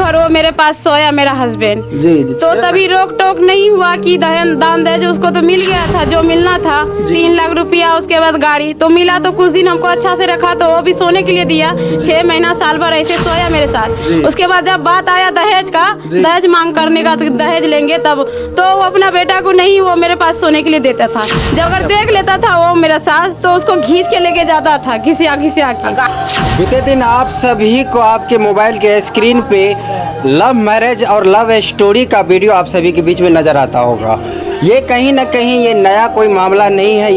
भर वो मेरे पास सोया मेरा हस्बैंड। जी तो तभी रोक टोक नहीं हुआ कि दान दहेज उसको तो मिल गया था जो मिलना था, 3 लाख रुपया, उसके बाद गाड़ी तो मिला। तो कुछ दिन हमको अच्छा से रखा तो वो भी सोने के लिए दिया, 6 महीना साल भर ऐसे सोया मेरे साथ। उसके बाद जब बात आया दहेज का, दहेज मांग करने का, तो दहेज लेंगे तब, तो वो अपना बेटा को नहीं, वो मेरे पास सोने के लिए देता था। जब अगर देख लेता था वो मेरा सास तो उसको घींच के लेके जाता था घिसिया के। बीते दिन आप सभी को आपके मोबाइल के स्क्रीन पे लव मैरिज और लव स्टोरी का वीडियो आप सभी के बीच में नज़र आता होगा। ये कहीं ना कहीं ये नया कोई मामला नहीं है,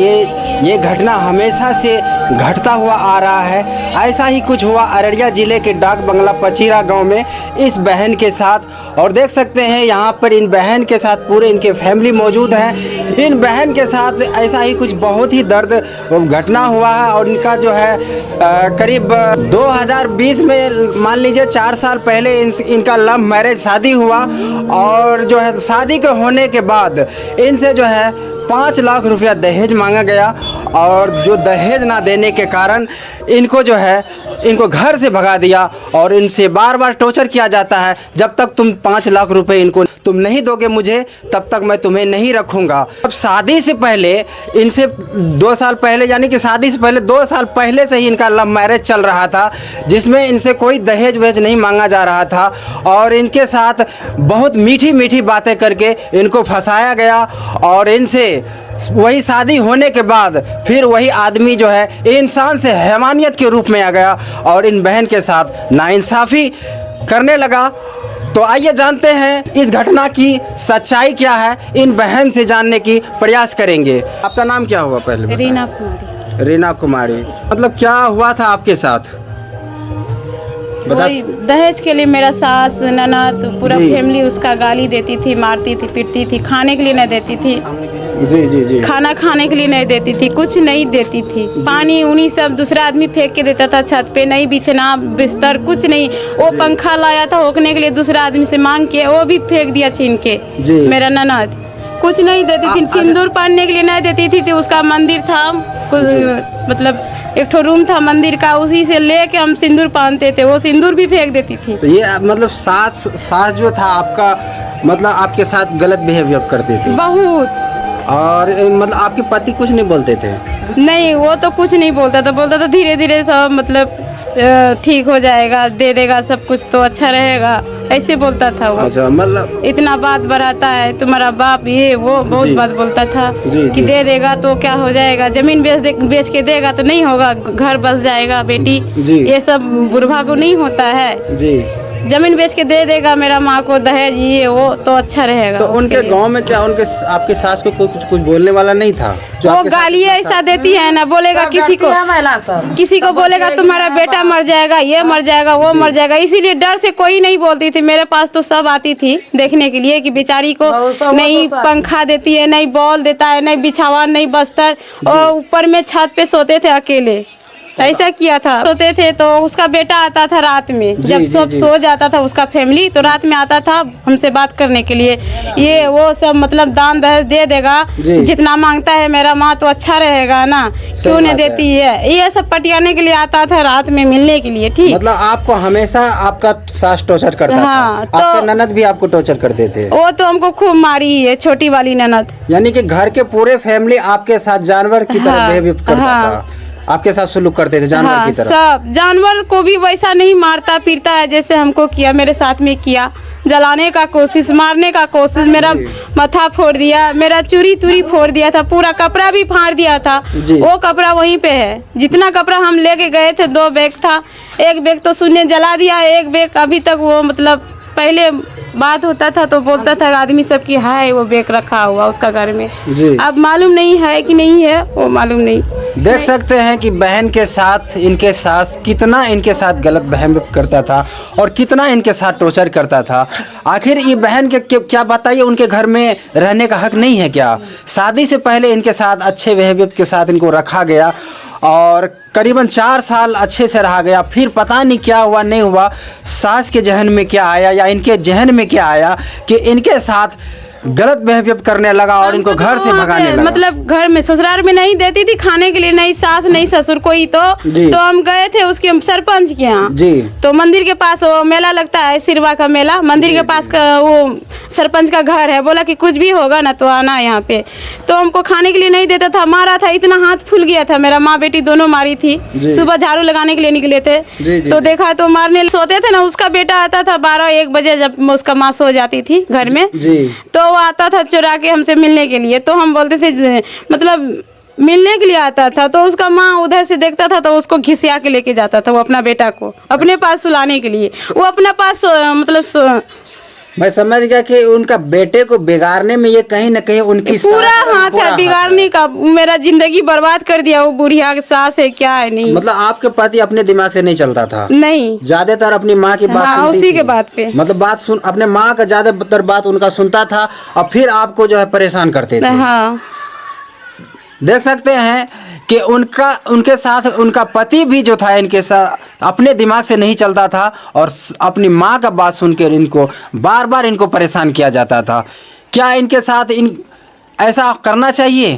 ये घटना हमेशा से घटता हुआ आ रहा है। ऐसा ही कुछ हुआ अररिया ज़िले के डाक बंगला पचीरा गांव में इस बहन के साथ। और देख सकते हैं यहाँ पर इन बहन के साथ पूरे इनके फैमिली मौजूद हैं। इन बहन के साथ ऐसा ही कुछ बहुत ही दर्द घटना हुआ है। और इनका जो है करीब 2020 में मान लीजिए 4 साल पहले इनका लव मैरिज शादी हुआ। और जो है शादी के होने के बाद इनसे जो है 5 लाख रुपया दहेज मांगा गया। और जो दहेज ना देने के कारण इनको जो है इनको घर से भगा दिया और इनसे बार बार टॉर्चर किया जाता है, जब तक तुम 5 लाख रुपए इनको तुम नहीं दोगे मुझे तब तक मैं तुम्हें नहीं रखूँगा। अब शादी से पहले इनसे 2 साल पहले, यानी कि शादी से पहले 2 साल पहले से ही इनका लव मैरिज चल रहा था, जिसमें इनसे कोई दहेज वेज नहीं मांगा जा रहा था। और इनके साथ बहुत मीठी मीठी बातें करके इनको फंसाया गया। और इनसे वही शादी होने के बाद फिर वही आदमी जो है इंसान से हैवानियत के रूप में आ गया और इन बहन के साथ नाइंसाफ़ी करने लगा। तो आइए जानते हैं इस घटना की सच्चाई क्या है, इन बहन से जानने की प्रयास करेंगे। आपका नाम क्या हुआ पहले? रीना कुमारी। रीना कुमारी, मतलब क्या हुआ था आपके साथ? वही दहेज के लिए मेरा सास ननद पूरा फैमिली उसका गाली देती थी, मारती थी, पीटती थी, खाने के लिए नहीं देती थी। जी खाना खाने के लिए नहीं देती थी, कुछ नहीं देती थी। पानी उन्हीं सब दूसरा आदमी फेंक के देता था छत पे, नहीं बिछना बिस्तर कुछ नहीं। वो पंखा लाया था होकने के लिए दूसरा आदमी से मांग के, वो भी फेंक दिया छीन के। मेरा ननद कुछ नहीं देती थी, सिंदूर पहनने के लिए नहीं देती थी। उसका मंदिर था, मतलब एक ठो रूम था मंदिर का, उसी से लेके हम सिंदूर पहनते थे, वो सिंदूर भी फेंक देती थी। तो ये मतलब सास जो था आपका, मतलब आपके साथ गलत बिहेवियर करते थे बहुत। और मतलब आपके पति कुछ नहीं बोलते थे? नहीं, वो तो कुछ नहीं बोलता था धीरे धीरे सब मतलब ठीक हो जाएगा, दे देगा सब कुछ तो अच्छा रहेगा, ऐसे बोलता था वो। अच्छा, मतलब इतना बात बढ़ाता है तुम्हारा बाप, ये वो बहुत बात बोलता था कि दे देगा तो क्या हो जाएगा, जमीन बेच के देगा तो नहीं होगा, घर बस जाएगा बेटी, ये सब बुढ़वा को नहीं होता है जी। जमीन बेच के दे देगा मेरा माँ को दहेज, ये वो तो अच्छा रहेगा। तो उनके गांव में क्या उनके आपके सास को कुछ बोलने वाला नहीं था? वो गाली ऐसा देती है ना, बोलेगा किसी को बोलेगा तुम्हारा बेटा मर जाएगा, ये मर जाएगा, वो मर जाएगा, इसीलिए डर से कोई नहीं बोलती थी। मेरे पास तो सब आती थी देखने के लिए कि बेचारी को नहीं पंखा देती है, नहीं बॉल देता है, नहीं बिछावा, नहीं बस्तर, और ऊपर में छत पे सोते थे अकेले। ऐसा किया था, सोते थे तो उसका बेटा आता था रात में, जब सब सो जाता था उसका फैमिली, तो रात में आता था हमसे बात करने के लिए, ये वो सब मतलब दान दहेज दे देगा, जितना मांगता है मेरा माँ तो अच्छा रहेगा ना, क्यों नहीं देती है, ये सब पटियाने के लिए आता था रात में मिलने के लिए। ठीक, मतलब आपको हमेशा आपका सास टॉर्चर करता था? तो आपके ननद भी आपको टॉर्चर करते थे? वो तो हमको खूब मारी है, छोटी वाली ननद। यानी कि घर के पूरे फैमिली आपके साथ जानवर की तरह बिहेव करता था, आपके साथ सुलूक करते थे जानवर की तरह? सब जानवर को भी वैसा नहीं मारता पीटता है जैसे हमको किया, मेरे साथ में किया, जलाने का कोशिश, मारने का कोशिश, मेरा माथा फोड़ दिया, मेरा चूड़ी तुरी फोड़ दिया था, पूरा कपड़ा भी फाड़ दिया था। वो कपड़ा वहीं पे है, जितना कपड़ा हम लेके गए थे, 2 बैग था, एक बैग तो सुनने जला दिया, एक बैग अभी तक वो मतलब पहले बात होता था तो बोलता था आदमी सब की है वो बैग रखा हुआ उसका घर में, अब मालूम नहीं है कि नहीं है, वो मालूम नहीं। देख सकते हैं कि बहन के साथ इनके सास कितना इनके साथ गलत बिहेव करता था और कितना इनके साथ टॉर्चर करता था। आखिर ये बहन के क्या बताइए, उनके घर में रहने का हक नहीं है क्या? शादी से पहले इनके साथ अच्छे बिहेवियर के साथ इनको रखा गया और करीबन 4 साल अच्छे से रहा गया, फिर पता नहीं क्या हुआ नहीं हुआ, सास के जहन में क्या आया या इनके जहन में क्या आया कि इनके साथ गलत बिहेवियर करने लगा और इनको घर से भगाने लगा। मतलब घर में ससुराल में नहीं देती थी खाने के लिए, नहीं सास नहीं ससुर कोई। तो हम गए थे उसके सरपंच के यहाँ जी। तो मंदिर के पास वो मेला लगता है, सिरवा का मेला, मंदिर के पास का वो सरपंच का घर है। बोला कि कुछ भी होगा ना तो आना यहाँ पे। तो हमको खाने के लिए नहीं देता था, मारा था, इतना हाथ फूल गया था मेरा। माँ बेटी दोनों मारी थी। सुबह झाड़ू लगाने के लिए निकले थे तो देखा तो मारने सोते थे ना। उसका बेटा आता था 12-1 बजे, जब उसका माँ सो जाती थी घर में, तो वो आता था चुरा के हमसे मिलने के लिए। तो हम बोलते थे, मतलब मिलने के लिए आता था तो उसका माँ उधर से देखता था तो उसको घिसिया के लेके जाता था वो अपना बेटा को अपने पास सुलाने के लिए। वो अपना पास मतलब मैं समझ गया कि उनका बेटे को बिगाड़ने में ये कहीं न कहीं उनकी पूरा हाथ है बिगाड़ने का। मेरा जिंदगी बर्बाद कर दिया वो बुढ़िया के सास है क्या है। नहीं मतलब आपके पति अपने दिमाग से नहीं चलता था? नहीं, ज्यादातर अपनी माँ की बात सुनती उसी थी। के बात पे मतलब बात सुन अपने माँ का ज्यादातर बात उनका सुनता था और फिर आपको जो है परेशान करते थे। हाँ, देख सकते हैं कि उनके साथ उनका पति भी जो था इनके साथ अपने दिमाग से नहीं चलता था और अपनी माँ का बात सुनकर इनको बार बार इनको परेशान किया जाता था। क्या इनके साथ ऐसा करना चाहिए?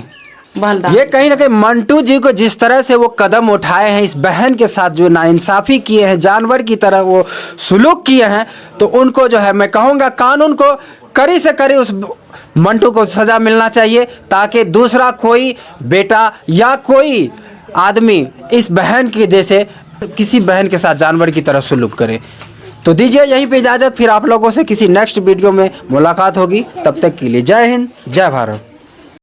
ये कहीं ना कहीं मंटू जी को जिस तरह से वो कदम उठाए हैं, इस बहन के साथ जो नाइंसाफ़ी किए हैं, जानवर की तरह वो सुलूक किए हैं, तो उनको जो है मैं कहूँगा कानून को कड़ी से कड़ी उस मंटू को सज़ा मिलना चाहिए, ताकि दूसरा कोई बेटा या कोई आदमी इस बहन के जैसे किसी बहन के साथ जानवर की तरह सुलूक करे। तो दीजिए यहीं पे इजाज़त, फिर आप लोगों से किसी नेक्स्ट वीडियो में मुलाकात होगी। तब तक के लिए जय हिंद, जय भारत।